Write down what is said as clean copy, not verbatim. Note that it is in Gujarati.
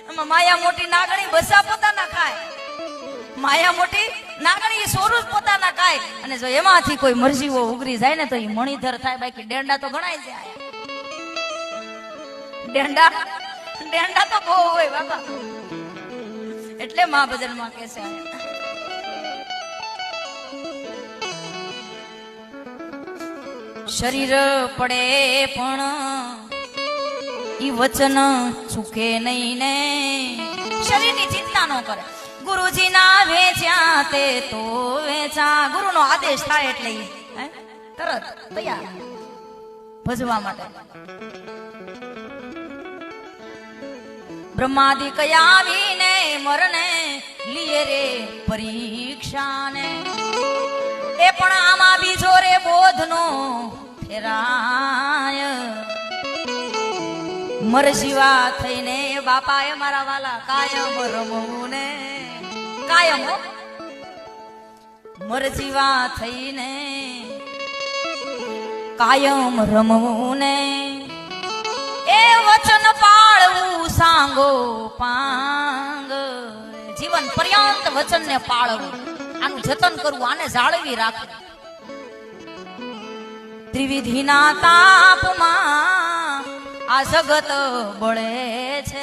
એમાં માયા મોટી નાગણી બસા પોતાના ખાય, માયા મોટી નાગણી સોરું પોતાના ખાય, અને જો એમાંથી કોઈ મરજીવો ઉગરી જાય ને તો એ મણિધર થાય, બાકી ડેંડા તો ગણાય જાય. ડેંડા તો બહુ હોય બાપા. એટલે મા ભજનમાં કે છે શરીર પડે પણ ઈ વચન ચૂકે નહીં ને. શરીરની ચિંતા ન કરે. ગુરુજી ના વેચ્યા તે તો વેચા. ગુરુ નો આદેશ થાય એટલે તરત તૈયાર ભજવા માટે. બ્રહ્માદિ કયા આવીને મરને લીએ રે પરીક્ષા ને. એ પણ આમાં બીજો રે બોધનો ફેરાય. મરજીવા થઈને બાપાએ મારા વાલા કાયમ રમવું ને. કાયમ મરજીવા થઈને કાયમ રમવું ને. એ વચન પાળવું સાંગો પાંગ. જીવન પર્યંત વચન ને પાળવું, આનું જતન કરવું, આને જાળવી રાખવું. ત્રિવિધિના તાપમાં આ જગત બળે છે.